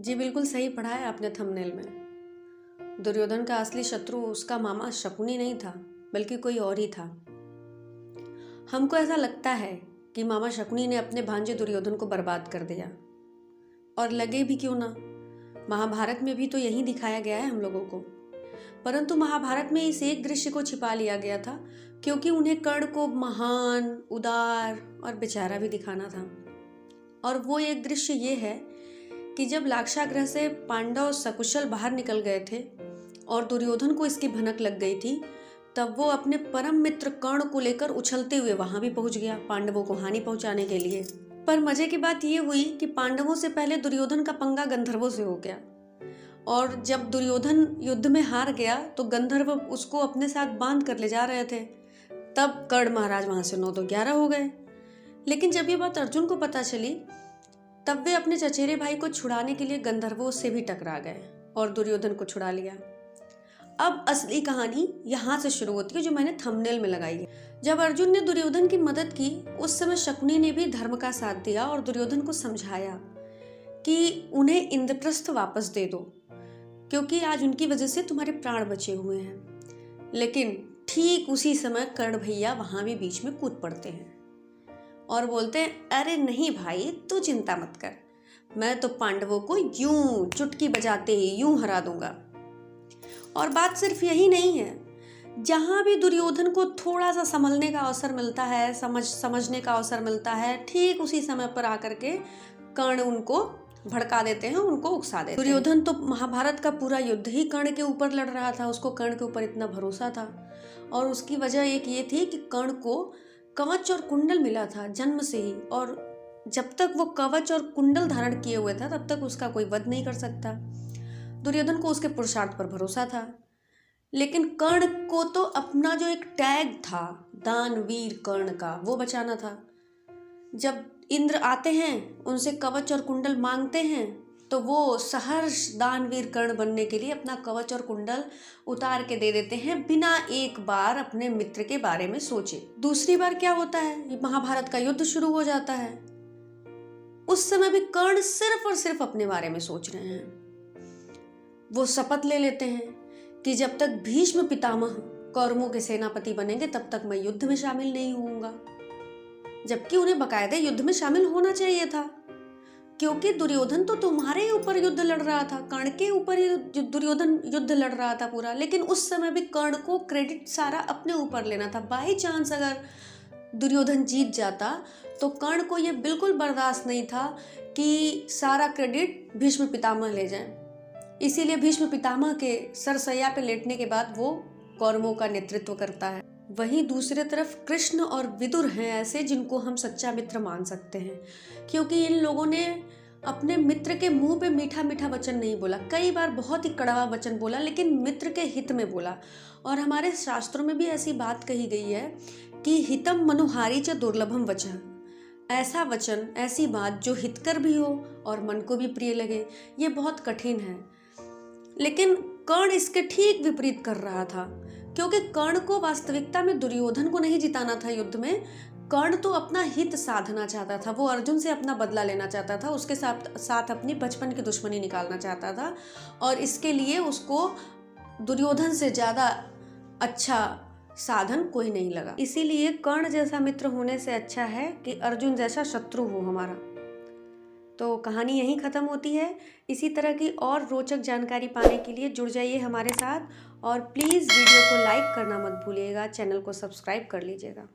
जी बिल्कुल सही पढ़ा है आपने थंबनेल में। दुर्योधन का असली शत्रु उसका मामा शकुनी नहीं था, बल्कि कोई और ही था। हमको ऐसा लगता है कि मामा शकुनी ने अपने भांजे दुर्योधन को बर्बाद कर दिया, और लगे भी क्यों ना, महाभारत में भी तो यही दिखाया गया है हम लोगों को। परंतु महाभारत में इस एक दृश्य को छिपा लिया गया था, क्योंकि उन्हें कर्ण को महान, उदार और बेचारा भी दिखाना था। और वो एक दृश्य ये है कि जब लाक्षागृह से पांडव सकुशल बाहर निकल गए थे और दुर्योधन को इसकी भनक लग गई थी, तब वो अपने परम मित्र कर्ण को लेकर उछलते हुए वहां भी पहुंच गया पांडवों को हानि पहुंचाने के लिए। पर मजे की बात ये हुई कि पांडवों से पहले दुर्योधन का पंगा गंधर्वों से हो गया, और जब दुर्योधन युद्ध में हार गया तो गंधर्व उसको अपने साथ बांध कर ले जा रहे थे। तब कर्ण महाराज वहां से 9 तो 11 हो गए। लेकिन जब ये बात अर्जुन को पता चली, तब वे अपने चचेरे भाई को छुड़ाने के लिए गंधर्वों से भी टकरा गए और दुर्योधन को छुड़ा लिया। अब असली कहानी यहाँ से शुरू होती है, जो मैंने थंबनेल में लगाई है। जब अर्जुन ने दुर्योधन की मदद की, उस समय शकुनी ने भी धर्म का साथ दिया और दुर्योधन को समझाया कि उन्हें इंद्रप्रस्थ वापस दे दो, क्योंकि आज उनकी वजह से तुम्हारे प्राण बचे हुए हैं। लेकिन ठीक उसी समय कर्ण भैया वहां भी बीच में कूद पड़ते हैं और बोलते हैं, अरे नहीं भाई, तू चिंता मत कर, मैं तो पांडवों को यूं चुटकी बजाते ही यूं हरा दूंगा। और बात सिर्फ यही नहीं है, जहां भी दुर्योधन को थोड़ा सा संभलने का अवसर मिलता है, समझने का अवसर मिलता है, ठीक उसी समय पर आकर के कर्ण उनको भड़का देते हैं, उनको उकसा देते हैं। दुर्योधन तो महाभारत का पूरा युद्ध ही कर्ण के ऊपर लड़ रहा था, उसको कर्ण के ऊपर इतना भरोसा था। और उसकी वजह एक ये थी कि कर्ण को कवच और कुंडल मिला था जन्म से ही, और जब तक वो कवच और कुंडल धारण किए हुए था तब तक उसका कोई वध नहीं कर सकता। दुर्योधन को उसके पुरुषार्थ पर भरोसा था। लेकिन कर्ण को तो अपना जो एक टैग था दानवीर कर्ण का, वो बचाना था। जब इंद्र आते हैं, उनसे कवच और कुंडल मांगते हैं, तो वो सहर्ष दानवीर कर्ण बनने के लिए अपना कवच और कुंडल उतार के दे देते हैं, बिना एक बार अपने मित्र के बारे में सोचे। दूसरी बार क्या होता है, महाभारत का युद्ध शुरू हो जाता है। उस समय भी कर्ण सिर्फ और सिर्फ अपने बारे में सोच रहे हैं। वो शपथ ले लेते हैं कि जब तक भीष्म पितामह कौरवों के सेनापति बनेंगे तब तक मैं युद्ध में शामिल नहीं होऊंगा। जबकि उन्हें बकायदे युद्ध में शामिल होना चाहिए था, क्योंकि दुर्योधन तो तुम्हारे ऊपर युद्ध लड़ रहा था, कर्ण के ऊपर ही दुर्योधन युद्ध लड़ रहा था पूरा। लेकिन उस समय भी कर्ण को क्रेडिट सारा अपने ऊपर लेना था। बाई चांस अगर दुर्योधन जीत जाता तो कर्ण को यह बिल्कुल बर्दाश्त नहीं था कि सारा क्रेडिट भीष्म पितामह ले जाएं। इसीलिए भीष्म पितामह के सरसैया पे लेटने के बाद वो कौरवों का नेतृत्व करता है। वहीं दूसरी तरफ कृष्ण और विदुर हैं ऐसे जिनको हम सच्चा मित्र मान सकते हैं, क्योंकि इन लोगों ने अपने मित्र के मुंह पे मीठा मीठा वचन नहीं बोला, कई बार बहुत ही कड़वा वचन बोला, लेकिन मित्र के हित में बोला। और हमारे शास्त्रों में भी ऐसी बात कही गई है कि हितम मनुहारी च दुर्लभम वचन। ऐसा वचन, ऐसी बात जो हितकर भी हो और मन को भी प्रिय लगे, ये बहुत कठिन है। लेकिन कर्ण इसके ठीक विपरीत कर रहा था, क्योंकि कर्ण को वास्तविकता में दुर्योधन को नहीं जिताना था युद्ध में। कर्ण तो अपना हित साधना चाहता था, वो अर्जुन से अपना बदला लेना चाहता था, उसके साथ अपनी बचपन की दुश्मनी निकालना चाहता था, और इसके लिए उसको दुर्योधन से ज्यादा अच्छा साधन कोई नहीं लगा। इसीलिए कर्ण जैसा मित्र होने से अच्छा है कि अर्जुन जैसा शत्रु हो हमारा। तो कहानी यहीं ख़त्म होती है। इसी तरह की और रोचक जानकारी पाने के लिए जुड़ जाइए हमारे साथ, और प्लीज़ वीडियो को लाइक करना मत भूलिएगा, चैनल को सब्सक्राइब कर लीजिएगा।